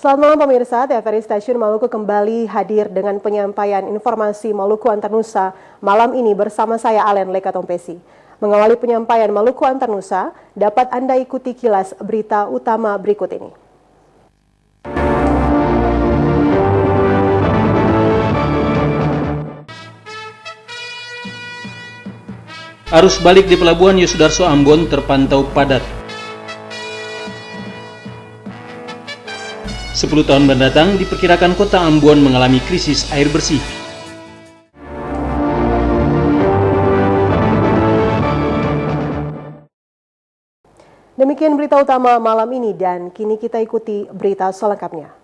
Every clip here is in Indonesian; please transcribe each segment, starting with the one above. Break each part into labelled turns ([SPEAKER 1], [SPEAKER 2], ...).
[SPEAKER 1] Selamat malam pemirsa, TVRI Stasiun Maluku kembali hadir dengan penyampaian informasi Maluku Antar Nusa malam ini bersama saya Alen Lekatompesi. Mengawali penyampaian Maluku Antar Nusa, dapat Anda ikuti kilas berita utama berikut ini.
[SPEAKER 2] Arus balik di Pelabuhan Yosudarso Ambon terpantau padat. 10 tahun mendatang diperkirakan kota Ambon mengalami krisis air bersih.
[SPEAKER 1] Demikian berita utama malam ini dan kini kita ikuti berita selengkapnya.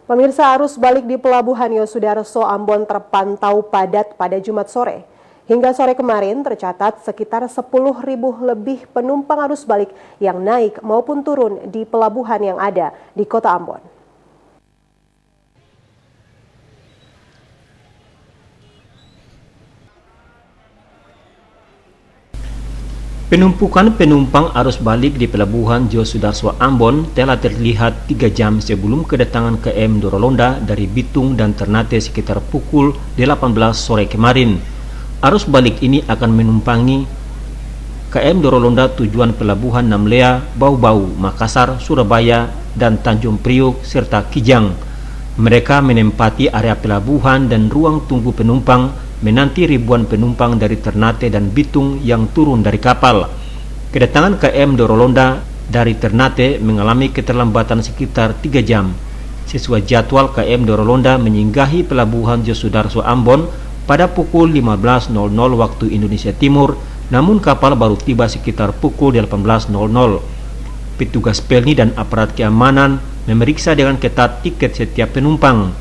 [SPEAKER 1] Pemirsa, arus balik di Pelabuhan Yosudarso Ambon terpantau padat pada Jumat sore. Hingga sore kemarin tercatat sekitar 10.000 lebih penumpang arus balik yang naik maupun turun di pelabuhan yang ada di Kota Ambon.
[SPEAKER 2] Penumpukan penumpang arus balik di Pelabuhan Yosudarso Ambon telah terlihat 3 jam sebelum kedatangan KM Dorolonda dari Bitung dan Ternate sekitar pukul 18 sore kemarin. Arus balik ini akan menumpangi KM Dorolonda tujuan Pelabuhan Namlea, Bau-Bau, Makassar, Surabaya, dan Tanjung Priok serta Kijang. Mereka menempati area pelabuhan dan ruang tunggu penumpang menanti ribuan penumpang dari Ternate dan Bitung yang turun dari kapal. Kedatangan KM Dorolonda dari Ternate mengalami keterlambatan sekitar 3 jam. Sesuai jadwal, KM Dorolonda menyinggahi Pelabuhan Yosudarso Ambon pada pukul 15.00 waktu Indonesia Timur, namun kapal baru tiba sekitar pukul 18.00. Petugas Pelni dan aparat keamanan memeriksa dengan ketat tiket setiap penumpang.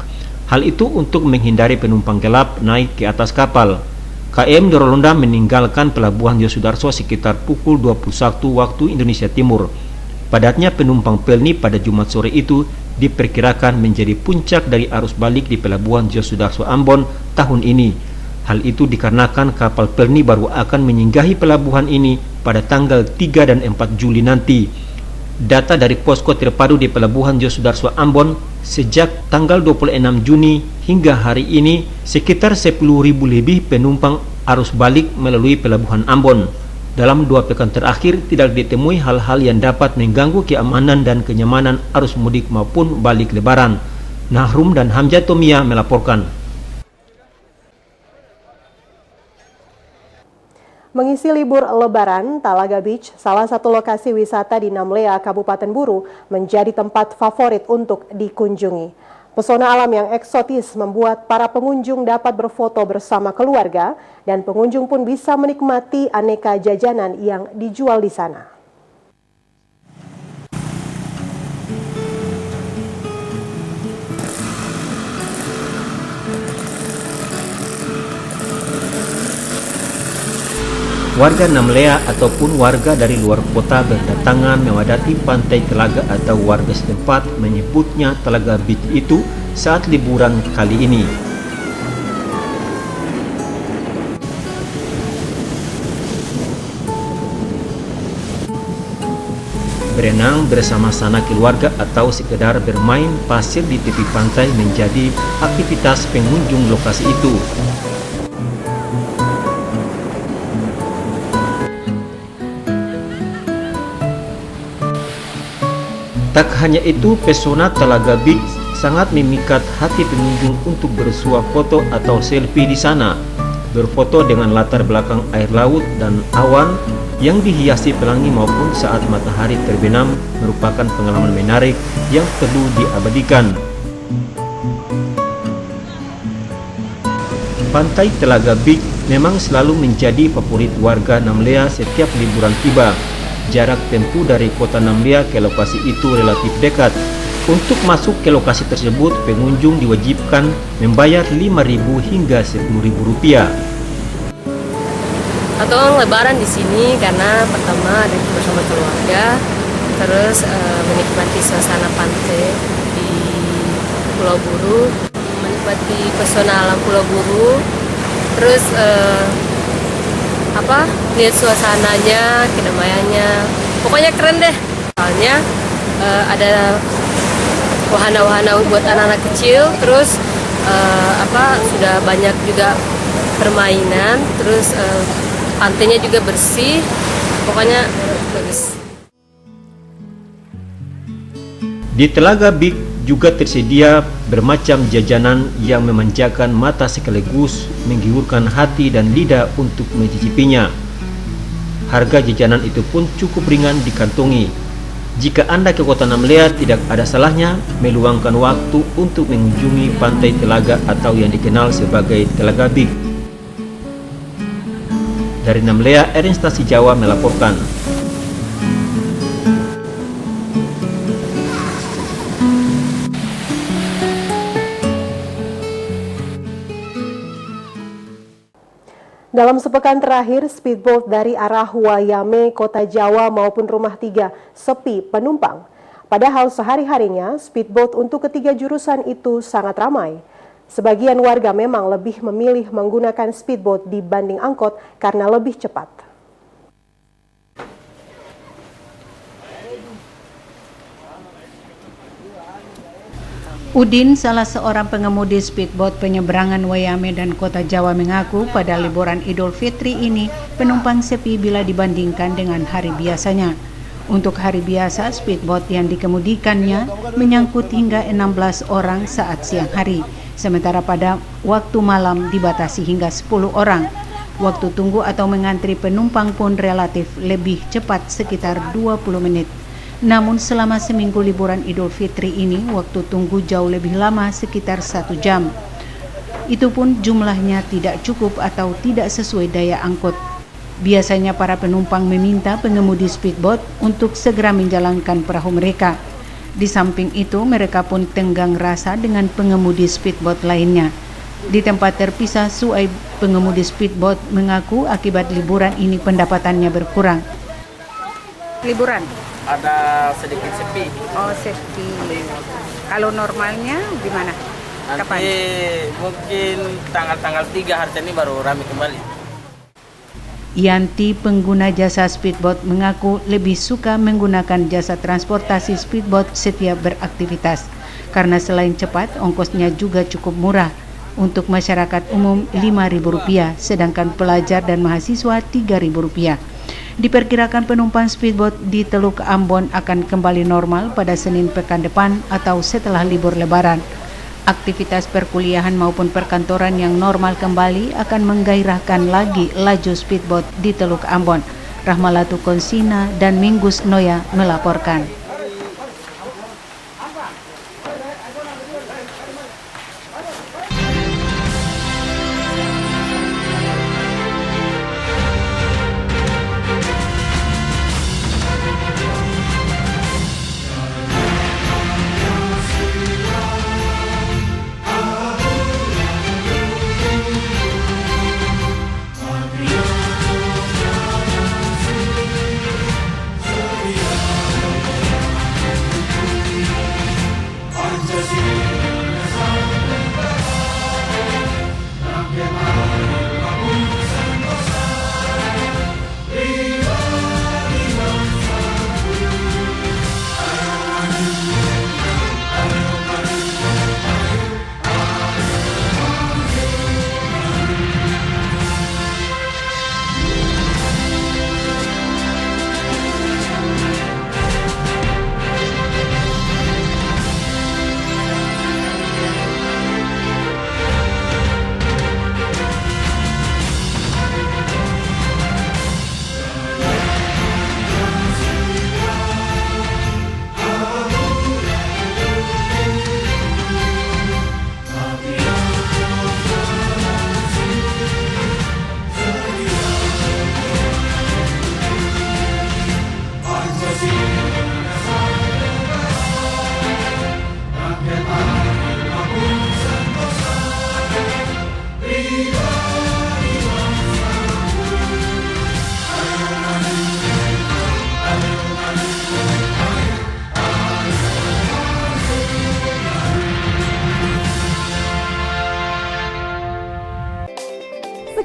[SPEAKER 2] Hal itu untuk menghindari penumpang gelap naik ke atas kapal. KM Dorolonda meninggalkan Pelabuhan Yosudarso sekitar pukul 21 waktu Indonesia Timur. Padatnya penumpang Pelni pada Jumat sore itu diperkirakan menjadi puncak dari arus balik di Pelabuhan Yosudarso Ambon tahun ini. Hal itu dikarenakan kapal Pelni baru akan menyinggahi pelabuhan ini pada tanggal 3 dan 4 Juli nanti. Data dari posko terpadu di Pelabuhan Yosudarso Ambon, sejak tanggal 26 Juni hingga hari ini sekitar 10.000 lebih penumpang arus balik melalui Pelabuhan Ambon. Dalam 2 pekan terakhir tidak ditemui hal-hal yang dapat mengganggu keamanan dan kenyamanan arus mudik maupun balik lebaran. Nahrum dan Hamzah Tomia melaporkan.
[SPEAKER 1] Mengisi libur Lebaran, Talaga Beach, salah satu lokasi wisata di Namlea, Kabupaten Buru, menjadi tempat favorit untuk dikunjungi. Pesona alam yang eksotis membuat para pengunjung dapat berfoto bersama keluarga dan pengunjung pun bisa menikmati aneka jajanan yang dijual di sana.
[SPEAKER 2] Warga Namlea ataupun warga dari luar kota berdatangan memadati pantai Telaga atau warga setempat menyebutnya Talaga Beach itu saat liburan kali ini. Berenang bersama sanak keluarga atau sekedar bermain pasir di tepi pantai menjadi aktivitas pengunjung lokasi itu. Tak hanya itu, pesona Talaga Beach sangat memikat hati pengunjung untuk bersuah foto atau selfie di sana. Berfoto dengan latar belakang air laut dan awan yang dihiasi pelangi maupun saat matahari terbenam merupakan pengalaman menarik yang perlu diabadikan. Pantai Talaga Beach memang selalu menjadi favorit warga Namlea setiap liburan tiba. Jarak tempuh dari kota Namlea ke lokasi itu relatif dekat. Untuk masuk ke lokasi tersebut, pengunjung diwajibkan membayar Rp5.000 hingga Rp10.000.
[SPEAKER 3] Atau lebaran di sini karena pertama ada bersama keluarga, terus menikmati suasana pantai di Pulau Buru, menikmati pesona alam Pulau Buru, terus lihat suasananya, kedamaiannya, pokoknya keren deh. Soalnya ada wahana-wahana buat anak-anak kecil, terus sudah banyak juga permainan, terus pantainya juga bersih, pokoknya bagus.
[SPEAKER 2] Di Telaga Big juga tersedia bermacam jajanan yang memanjakan mata sekaligus menggiurkan hati dan lidah untuk mencicipinya. Harga jajanan itu pun cukup ringan dikantongi. Jika Anda ke Kota Namlea, tidak ada salahnya meluangkan waktu untuk mengunjungi Pantai Telaga atau yang dikenal sebagai Telaga Big. Dari Namlea, Erin Stasi Jawa melaporkan.
[SPEAKER 1] Dalam sepekan terakhir, speedboat dari arah Wayame, Kota Jawa maupun Rumah 3 sepi penumpang. Padahal sehari-harinya speedboat untuk ketiga jurusan itu sangat ramai. Sebagian warga memang lebih memilih menggunakan speedboat dibanding angkot karena lebih cepat.
[SPEAKER 4] Udin, salah seorang pengemudi speedboat penyeberangan Wayame dan Kota Jawa, mengaku pada liburan Idul Fitri ini penumpang sepi bila dibandingkan dengan hari biasanya. Untuk hari biasa, speedboat yang dikemudikannya menyangkut hingga 16 orang saat siang hari, sementara pada waktu malam dibatasi hingga 10 orang. Waktu tunggu atau mengantri penumpang pun relatif lebih cepat, sekitar 20 menit. Namun selama seminggu liburan Idul Fitri ini, waktu tunggu jauh lebih lama, sekitar 1 jam. Itu pun jumlahnya tidak cukup atau tidak sesuai daya angkut. Biasanya para penumpang meminta pengemudi speedboat untuk segera menjalankan perahu mereka. Di samping itu, mereka pun tenggang rasa dengan pengemudi speedboat lainnya. Di tempat terpisah, Suaib, pengemudi speedboat, mengaku akibat liburan ini pendapatannya berkurang.
[SPEAKER 5] Liburan?
[SPEAKER 6] Ada sedikit sepi.
[SPEAKER 5] Oh, sepi. Kalau normalnya gimana?
[SPEAKER 6] Nanti
[SPEAKER 5] Kapan?
[SPEAKER 6] mungkin tanggal 3 hari ini baru ramai kembali.
[SPEAKER 4] Yanti, pengguna jasa speedboat, mengaku lebih suka menggunakan jasa transportasi speedboat setiap beraktivitas karena selain cepat, ongkosnya juga cukup murah. Untuk masyarakat umum Rp5.000, sedangkan pelajar dan mahasiswa Rp3.000. Diperkirakan penumpang speedboat di Teluk Ambon akan kembali normal pada Senin pekan depan atau setelah libur Lebaran. Aktivitas perkuliahan maupun perkantoran yang normal kembali akan menggairahkan lagi laju speedboat di Teluk Ambon. Rahmalatu Konsina dan Minggus Noya melaporkan.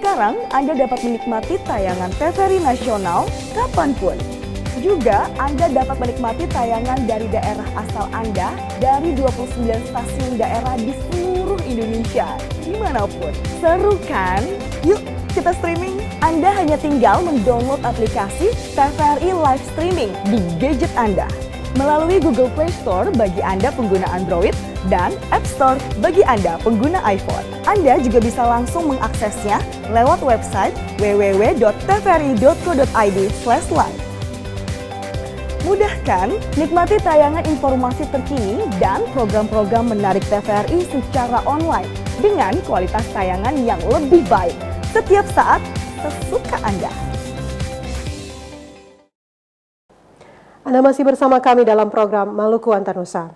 [SPEAKER 7] Sekarang Anda dapat menikmati tayangan TVRI nasional kapanpun. Juga Anda dapat menikmati tayangan dari daerah asal Anda dari 29 stasiun daerah di seluruh Indonesia, dimanapun. Seru kan? Yuk kita streaming. Anda hanya tinggal mendownload aplikasi TVRI Live Streaming di gadget Anda melalui Google Play Store bagi Anda pengguna Android dan App Store bagi Anda pengguna iPhone. Anda juga bisa langsung mengaksesnya lewat website www.tvri.co.id/live. Mudah kan? Nikmati tayangan informasi terkini dan program-program menarik TVRI secara online dengan kualitas tayangan yang lebih baik setiap saat sesuka Anda.
[SPEAKER 1] Anda masih bersama kami dalam program Maluku Antanusa.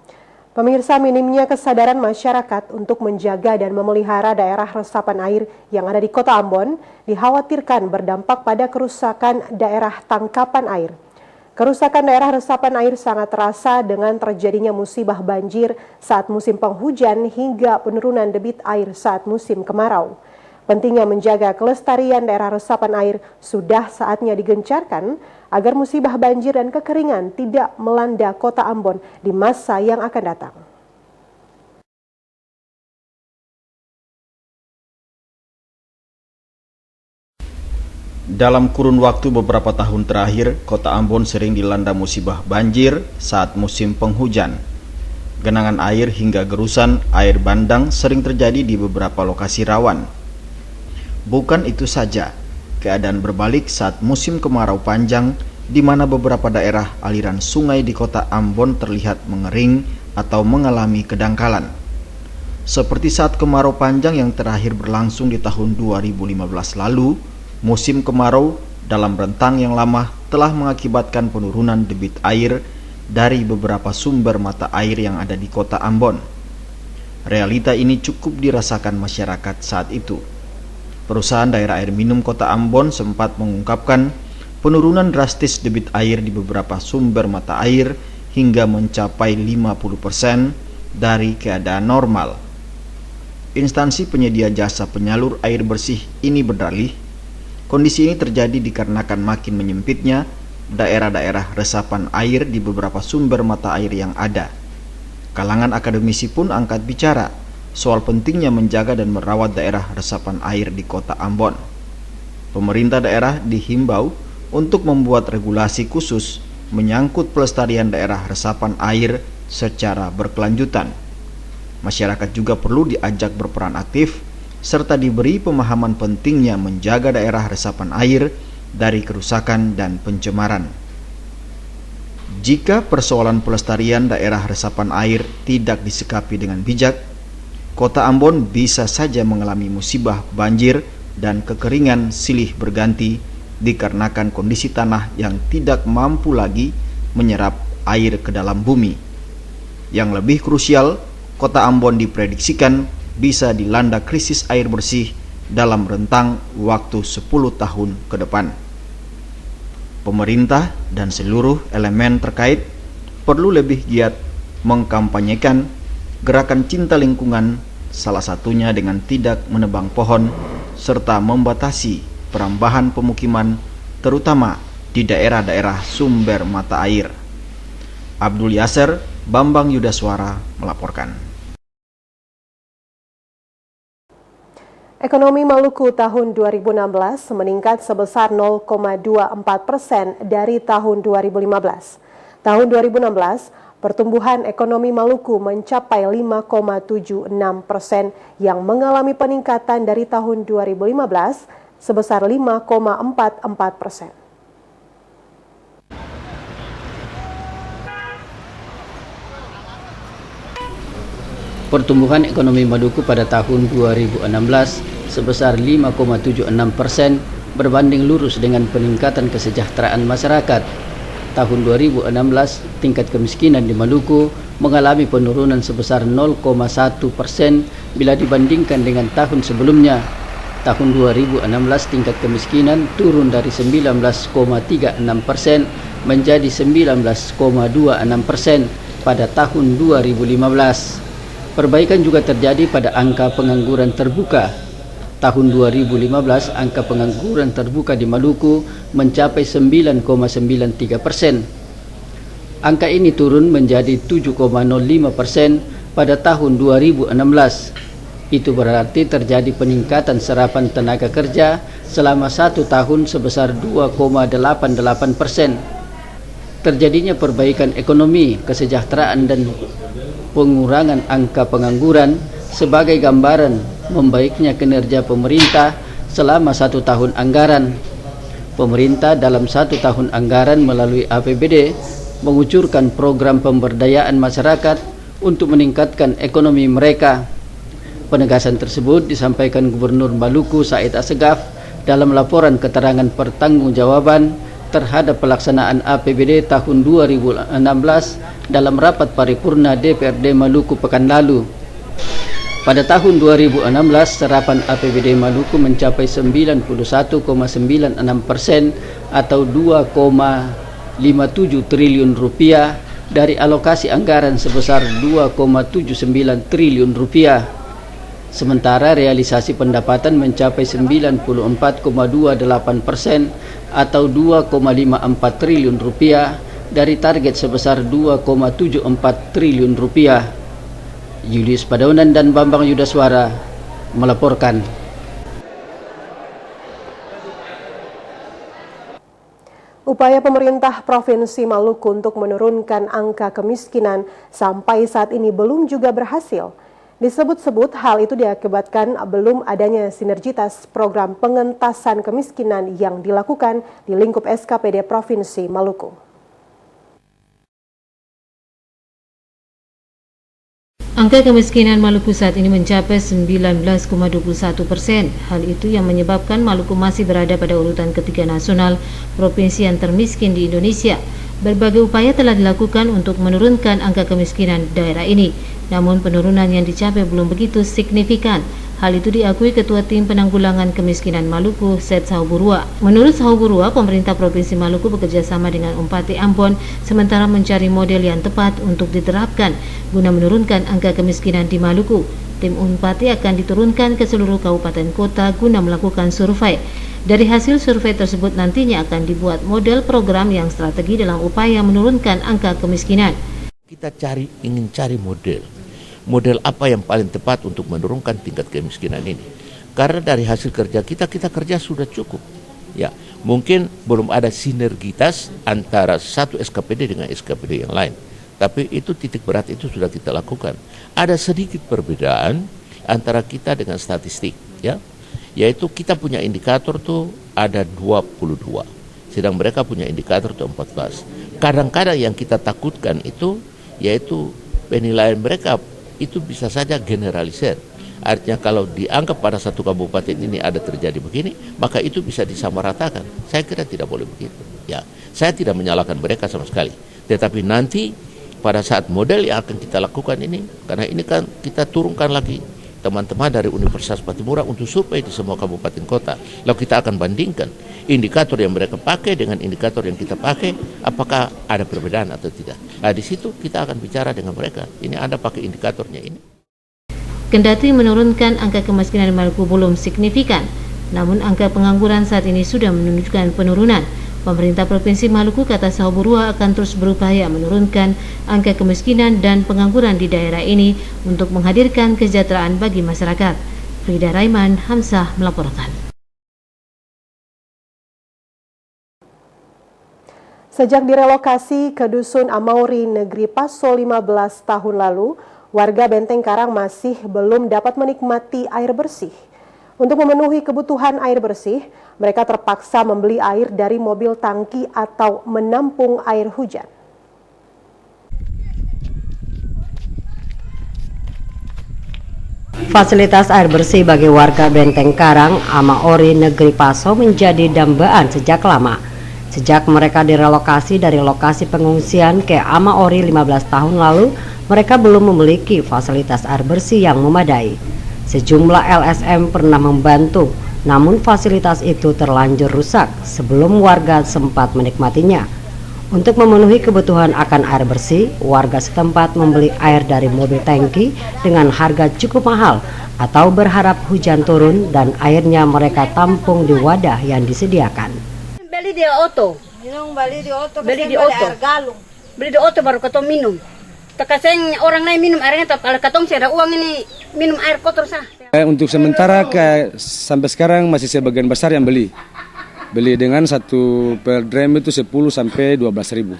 [SPEAKER 1] Pemirsa, minimnya kesadaran masyarakat untuk menjaga dan memelihara daerah resapan air yang ada di Kota Ambon dikhawatirkan berdampak pada kerusakan daerah tangkapan air. Kerusakan daerah resapan air sangat terasa dengan terjadinya musibah banjir saat musim penghujan hingga penurunan debit air saat musim kemarau. Pentingnya menjaga kelestarian daerah resapan air sudah saatnya digencarkan agar musibah banjir dan kekeringan tidak melanda Kota Ambon di masa yang akan datang.
[SPEAKER 8] Dalam kurun waktu beberapa tahun terakhir, Kota Ambon sering dilanda musibah banjir saat musim penghujan. Genangan air hingga gerusan air bandang sering terjadi di beberapa lokasi rawan. Bukan itu saja, keadaan berbalik saat musim kemarau panjang, di mana beberapa daerah aliran sungai di Kota Ambon terlihat mengering atau mengalami kedangkalan. Seperti saat kemarau panjang yang terakhir berlangsung di tahun 2015 lalu, musim kemarau dalam rentang yang lama telah mengakibatkan penurunan debit air dari beberapa sumber mata air yang ada di Kota Ambon. Realita ini cukup dirasakan masyarakat saat itu. Perusahaan daerah air minum Kota Ambon sempat mengungkapkan penurunan drastis debit air di beberapa sumber mata air hingga mencapai 50% dari keadaan normal. Instansi penyedia jasa penyalur air bersih ini berdalih, kondisi ini terjadi dikarenakan makin menyempitnya daerah-daerah resapan air di beberapa sumber mata air yang ada. Kalangan akademisi pun angkat bicara soal pentingnya menjaga dan merawat daerah resapan air di Kota Ambon. Pemerintah daerah dihimbau untuk membuat regulasi khusus menyangkut pelestarian daerah resapan air secara berkelanjutan. Masyarakat juga perlu diajak berperan aktif serta diberi pemahaman pentingnya menjaga daerah resapan air dari kerusakan dan pencemaran. Jika persoalan pelestarian daerah resapan air tidak disikapi dengan bijak, Kota Ambon bisa saja mengalami musibah banjir dan kekeringan silih berganti dikarenakan kondisi tanah yang tidak mampu lagi menyerap air ke dalam bumi. Yang lebih krusial, Kota Ambon diprediksikan bisa dilanda krisis air bersih dalam rentang waktu 10 tahun ke depan. Pemerintah dan seluruh elemen terkait perlu lebih giat mengkampanyekan gerakan cinta lingkungan, salah satunya dengan tidak menebang pohon serta membatasi perambahan pemukiman terutama di daerah-daerah sumber mata air. Abdul Yasser, Bambang Yudaswara melaporkan.
[SPEAKER 1] Ekonomi Maluku tahun 2016 meningkat sebesar 0,24% dari tahun 2015. Tahun 2016, pertumbuhan ekonomi Maluku mencapai 5,76% yang mengalami peningkatan dari tahun 2015 sebesar 5,44%.
[SPEAKER 9] Pertumbuhan ekonomi Maluku pada tahun 2016 sebesar 5,76% berbanding lurus dengan peningkatan kesejahteraan masyarakat. Tahun 2016, tingkat kemiskinan di Maluku mengalami penurunan sebesar 0,1% bila dibandingkan dengan tahun sebelumnya. Tahun 2016, tingkat kemiskinan turun dari 19,36% menjadi 19,26% pada tahun 2015. Perbaikan juga terjadi pada angka pengangguran terbuka. Tahun 2015, angka pengangguran terbuka di Maluku mencapai 9,93%. Angka ini turun menjadi 7,05% pada tahun 2016. Itu berarti terjadi peningkatan serapan tenaga kerja selama 1 tahun sebesar 2,88%. Terjadinya perbaikan ekonomi, kesejahteraan dan pengurangan angka pengangguran sebagai gambaran membaiknya kinerja pemerintah selama 1 tahun anggaran. Pemerintah dalam 1 tahun anggaran melalui APBD mengucurkan program pemberdayaan masyarakat untuk meningkatkan ekonomi mereka. Penegasan tersebut disampaikan Gubernur Maluku Said Assegaf dalam laporan keterangan pertanggungjawaban terhadap pelaksanaan APBD tahun 2016 dalam rapat paripurna DPRD Maluku pekan lalu. Pada tahun 2016, serapan APBD Maluku mencapai 91,96% atau 2,57 triliun rupiah dari alokasi anggaran sebesar 2,79 triliun rupiah. Sementara realisasi pendapatan mencapai 94,28% atau 2,54 triliun rupiah dari target sebesar 2,74 triliun rupiah. Julius Padaunan dan Bambang Yudaswara melaporkan.
[SPEAKER 1] Upaya pemerintah Provinsi Maluku untuk menurunkan angka kemiskinan sampai saat ini belum juga berhasil. Disebut-sebut hal itu diakibatkan belum adanya sinergitas program pengentasan kemiskinan yang dilakukan di lingkup SKPD Provinsi Maluku.
[SPEAKER 10] Angka kemiskinan Maluku saat ini mencapai 19,21%. Hal itu yang menyebabkan Maluku masih berada pada urutan ketiga nasional provinsi yang termiskin di Indonesia. Berbagai upaya telah dilakukan untuk menurunkan angka kemiskinan daerah ini, namun penurunan yang dicapai belum begitu signifikan. Hal itu diakui Ketua Tim Penanggulangan Kemiskinan Maluku, Said Sahuburua. Menurut Sahuburua, pemerintah Provinsi Maluku bekerja sama dengan Umpati Ambon sementara mencari model yang tepat untuk diterapkan guna menurunkan angka kemiskinan di Maluku. Tim Umpati akan diturunkan ke seluruh kabupaten kota guna melakukan survei. Dari hasil survei tersebut nantinya akan dibuat model program yang strategi dalam upaya menurunkan angka kemiskinan.
[SPEAKER 11] Kita ingin cari model apa yang paling tepat untuk menurunkan tingkat kemiskinan ini. Karena dari hasil kerja kita kerja sudah cukup. Ya, mungkin belum ada sinergitas antara satu SKPD dengan SKPD yang lain. Tapi itu titik berat itu sudah kita lakukan. Ada sedikit perbedaan antara kita dengan statistik, ya. Yaitu kita punya indikator tuh ada 22, sedang mereka punya indikator tuh 14. Kadang-kadang yang kita takutkan itu yaitu penilaian mereka itu bisa saja generalisir. Artinya kalau dianggap pada satu kabupaten ini ada terjadi begini, maka itu bisa disamaratakan. Saya kira tidak boleh begitu. Ya, saya tidak menyalahkan mereka sama sekali. Tetapi nanti pada saat model yang akan kita lakukan ini, karena ini kan kita turunkan lagi teman-teman dari Universitas Patimura untuk survei di semua kabupaten kota. Lalu kita akan bandingkan indikator yang mereka pakai dengan indikator yang kita pakai, apakah ada perbedaan atau tidak. Nah, di situ kita akan bicara dengan mereka. Ini Anda pakai indikatornya ini.
[SPEAKER 10] Kendati menurunkan angka kemiskinan Maluku belum signifikan, namun angka pengangguran saat ini sudah menunjukkan penurunan. Pemerintah Provinsi Maluku, kata Sahuburua, akan terus berupaya menurunkan angka kemiskinan dan pengangguran di daerah ini untuk menghadirkan kesejahteraan bagi masyarakat. Frida Raiman, Hamzah melaporkan.
[SPEAKER 1] Sejak direlokasi ke Dusun Amauri, Negeri Paso 15 tahun lalu, warga Benteng Karang masih belum dapat menikmati air bersih. Untuk memenuhi kebutuhan air bersih, mereka terpaksa membeli air dari mobil tangki atau menampung air hujan.
[SPEAKER 12] Fasilitas air bersih bagi warga Benteng Karang, Amauri, Negeri Paso menjadi dambaan sejak lama. Sejak mereka direlokasi dari lokasi pengungsian ke Amauri 15 tahun lalu, mereka belum memiliki fasilitas air bersih yang memadai. Sejumlah LSM pernah membantu, namun fasilitas itu terlanjur rusak sebelum warga sempat menikmatinya. Untuk memenuhi kebutuhan akan air bersih, warga setempat membeli air dari mobil tangki dengan harga cukup mahal atau berharap hujan turun dan airnya mereka tampung di wadah yang disediakan.
[SPEAKER 13] Beli di auto. Beli di auto. Beli di auto baru ketong minum. Terkasih orang lain minum airnya, kalau ketong saya ada uang ini minum air kotor sah.
[SPEAKER 14] Untuk sementara sampai sekarang masih sebagian besar yang beli dengan satu per drum itu 10 sampai 12 ribu.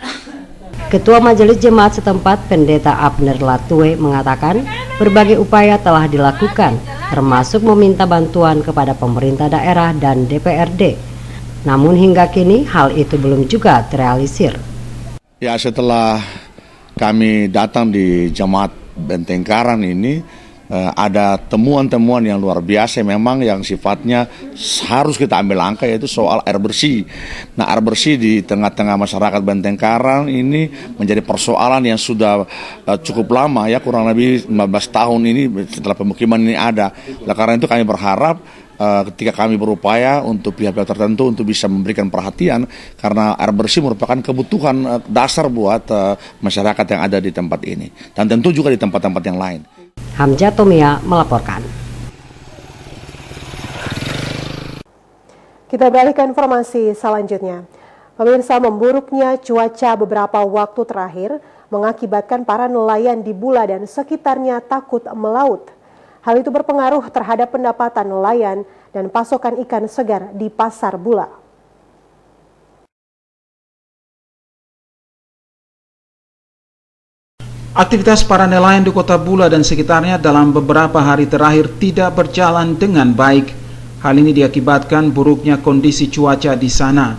[SPEAKER 12] Ketua Majelis Jemaat setempat Pendeta Abner Latue mengatakan berbagai upaya telah dilakukan termasuk meminta bantuan kepada pemerintah daerah dan DPRD. Namun hingga kini hal itu belum juga terrealisir.
[SPEAKER 15] Ya, setelah kami datang di Jemaat Benteng Karang ini ada temuan-temuan yang luar biasa memang yang sifatnya harus kita ambil langkah, yaitu soal air bersih. Nah, air bersih di tengah-tengah masyarakat Benteng Karang ini menjadi persoalan yang sudah cukup lama, ya kurang lebih 15 tahun ini setelah pemukiman ini ada. Nah, karena itu kami berharap ketika kami berupaya untuk pihak-pihak tertentu untuk bisa memberikan perhatian, karena air bersih merupakan kebutuhan dasar buat masyarakat yang ada di tempat ini dan tentu juga di tempat-tempat yang lain.
[SPEAKER 12] Hamzah Tomia melaporkan.
[SPEAKER 1] Kita beralih ke informasi selanjutnya. Pemirsa, memburuknya cuaca beberapa waktu terakhir mengakibatkan para nelayan di Bula dan sekitarnya takut melaut. Hal itu berpengaruh terhadap pendapatan nelayan dan pasokan ikan segar di pasar Bula.
[SPEAKER 16] Aktivitas para nelayan di kota Bula dan sekitarnya dalam beberapa hari terakhir tidak berjalan dengan baik. Hal ini diakibatkan buruknya kondisi cuaca di sana.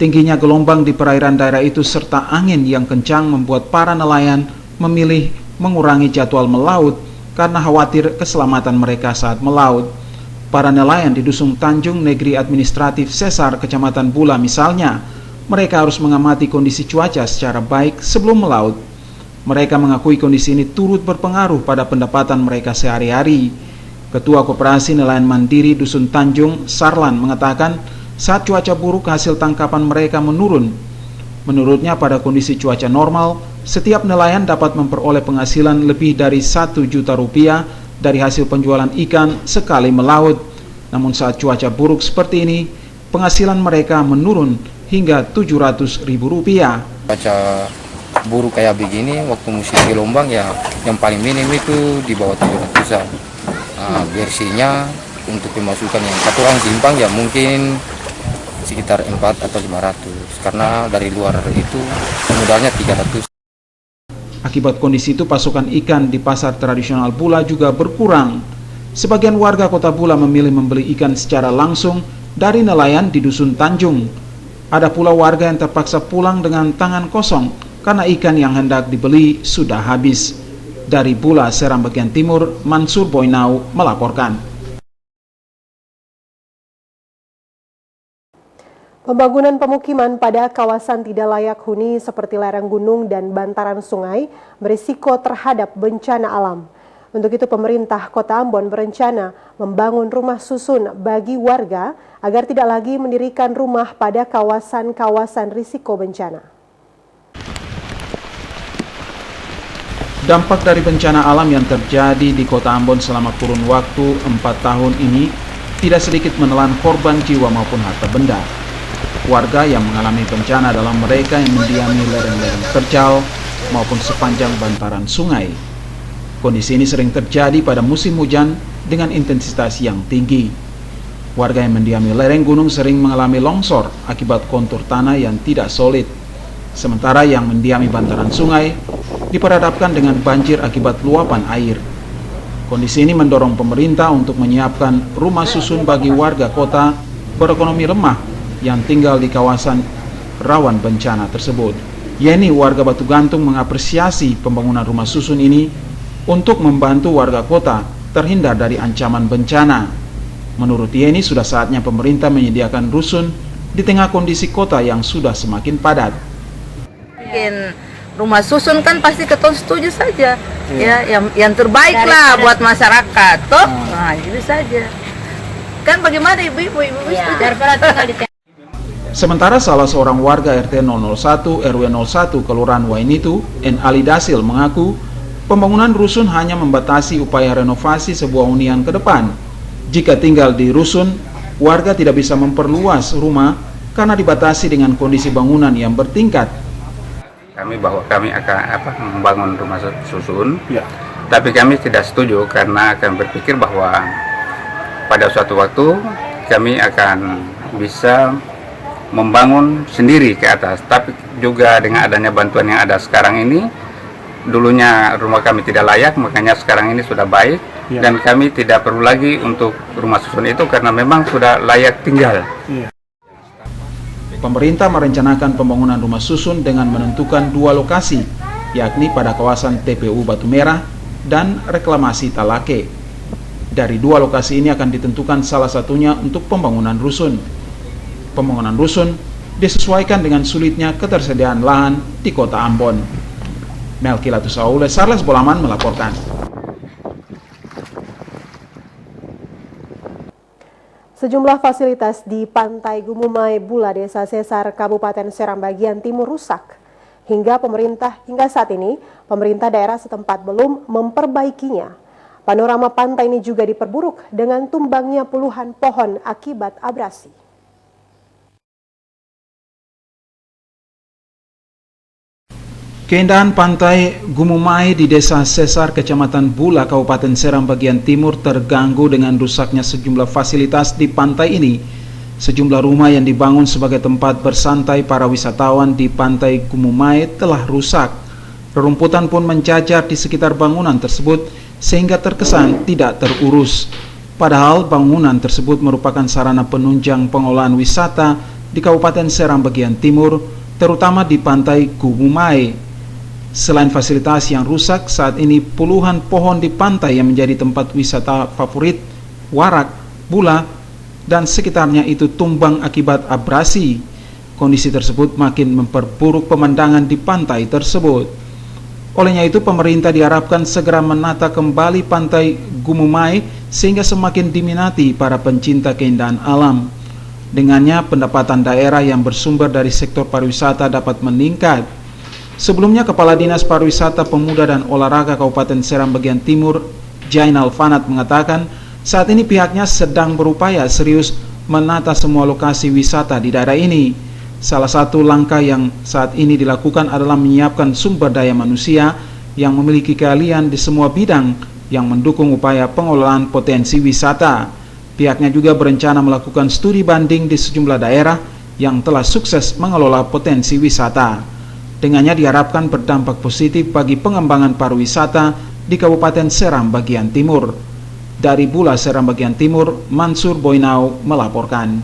[SPEAKER 16] Tingginya gelombang di perairan daerah itu serta angin yang kencang membuat para nelayan memilih mengurangi jadwal melaut karena khawatir keselamatan mereka saat melaut. Para nelayan di Dusun Tanjung Negeri Administratif Sesar, Kecamatan Bula misalnya, mereka harus mengamati kondisi cuaca secara baik sebelum melaut. Mereka mengakui kondisi ini turut berpengaruh pada pendapatan mereka sehari-hari. Ketua Koperasi Nelayan Mandiri Dusun Tanjung, Sarlan, mengatakan saat cuaca buruk hasil tangkapan mereka menurun. Menurutnya pada kondisi cuaca normal, setiap nelayan dapat memperoleh penghasilan lebih dari 1 juta rupiah dari hasil penjualan ikan sekali melaut. Namun saat cuaca buruk seperti ini, penghasilan mereka menurun hingga 700 ribu rupiah.
[SPEAKER 17] Cuaca buruk kayak begini, waktu musim gelombang ya yang paling minim itu di bawah 700-an. Nah, bersihnya untuk pemasukan yang satu orang timbang ya mungkin sekitar 4 atau 500, karena dari luar itu modalnya 300.
[SPEAKER 16] Akibat kondisi itu pasokan ikan di pasar tradisional Bula juga berkurang. Sebagian warga kota Bula memilih membeli ikan secara langsung dari nelayan di Dusun Tanjung. Ada pula warga yang terpaksa pulang dengan tangan kosong karena ikan yang hendak dibeli sudah habis. Dari Bula, Seram bagian timur, Mansur Boynau melaporkan.
[SPEAKER 1] Pembangunan pemukiman pada kawasan tidak layak huni seperti lereng gunung dan bantaran sungai berisiko terhadap bencana alam. Untuk itu pemerintah Kota Ambon berencana membangun rumah susun bagi warga agar tidak lagi mendirikan rumah pada kawasan-kawasan risiko bencana.
[SPEAKER 16] Dampak dari bencana alam yang terjadi di Kota Ambon selama kurun waktu 4 tahun ini tidak sedikit menelan korban jiwa maupun harta benda. Warga yang mengalami bencana adalah mereka yang mendiami lereng-lereng terjal maupun sepanjang bantaran sungai. Kondisi ini sering terjadi pada musim hujan dengan intensitas yang tinggi. Warga yang mendiami lereng gunung sering mengalami longsor akibat kontur tanah yang tidak solid. Sementara yang mendiami bantaran sungai diperhadapkan dengan banjir akibat luapan air. Kondisi ini mendorong pemerintah untuk menyiapkan rumah susun bagi warga kota berekonomi lemah yang tinggal di kawasan rawan bencana tersebut. Yeni, warga Batu Gantung, mengapresiasi pembangunan rumah susun ini untuk membantu warga kota terhindar dari ancaman bencana. Menurut Yeni, sudah saatnya pemerintah menyediakan rusun di tengah kondisi kota yang sudah semakin padat.
[SPEAKER 18] Bikin rumah susun kan pasti ketong setuju saja, ya yang terbaik lah buat masyarakat, toh. Nah, gitu saja. Kan bagaimana ibu-ibu setuju?
[SPEAKER 16] Sementara salah seorang warga RT 001 RW 01 Kelurahan Wainitu, N. Ali Dasil mengaku pembangunan rusun hanya membatasi upaya renovasi sebuah hunian ke depan. Jika tinggal di rusun, warga tidak bisa memperluas rumah karena dibatasi dengan kondisi bangunan yang bertingkat.
[SPEAKER 19] Kami akan membangun rumah susun, tapi kami tidak setuju karena akan berpikir bahwa pada suatu waktu kami akan bisa membangun sendiri ke atas, tapi juga dengan adanya bantuan yang ada sekarang ini, dulunya rumah kami tidak layak, makanya sekarang ini sudah baik, dan kami tidak perlu lagi untuk rumah susun itu karena memang sudah layak tinggal.
[SPEAKER 16] Pemerintah merencanakan pembangunan rumah susun dengan menentukan 2 lokasi, yakni pada kawasan TPU Batu Merah dan reklamasi Talake. Dari 2 lokasi ini akan ditentukan salah satunya untuk pembangunan rusun. Pembangunan rusun disesuaikan dengan sulitnya ketersediaan lahan di Kota Ambon. Melki Latusaule, Sarles Bolaman melaporkan.
[SPEAKER 1] Sejumlah fasilitas di Pantai Gumumai Bula, Desa Sesar, Kabupaten Seram bagian timur rusak. Hingga saat ini, pemerintah daerah setempat belum memperbaikinya. Panorama pantai ini juga diperburuk dengan tumbangnya puluhan pohon akibat abrasi.
[SPEAKER 16] Keindahan pantai Gumumai di Desa Sesar, Kecamatan Bula, Kabupaten Seram bagian timur terganggu dengan rusaknya sejumlah fasilitas di pantai ini. Sejumlah rumah yang dibangun sebagai tempat bersantai para wisatawan di pantai Gumumai telah rusak. Rerumputan pun menjajar di sekitar bangunan tersebut sehingga terkesan tidak terurus. Padahal bangunan tersebut merupakan sarana penunjang pengolahan wisata di Kabupaten Seram bagian timur, terutama di pantai Gumumai. Selain fasilitas yang rusak, saat ini puluhan pohon di pantai yang menjadi tempat wisata favorit Warak, Bula, dan sekitarnya itu tumbang akibat abrasi. Kondisi tersebut makin memperburuk pemandangan di pantai tersebut. Olehnya itu, pemerintah diharapkan segera menata kembali pantai Gumumai sehingga semakin diminati para pencinta keindahan alam. Dengannya, pendapatan daerah yang bersumber dari sektor pariwisata dapat meningkat. Sebelumnya, Kepala Dinas Pariwisata, Pemuda dan Olahraga Kabupaten Seram bagian timur, Jainal Fanat, mengatakan saat ini pihaknya sedang berupaya serius menata semua lokasi wisata di daerah ini. Salah satu langkah yang saat ini dilakukan adalah menyiapkan sumber daya manusia yang memiliki keahlian di semua bidang yang mendukung upaya pengelolaan potensi wisata. Pihaknya juga berencana melakukan studi banding di sejumlah daerah yang telah sukses mengelola potensi wisata. Dengannya diharapkan berdampak positif bagi pengembangan pariwisata di Kabupaten Seram bagian timur. Dari Bula, Seram bagian timur, Mansur Boinau melaporkan.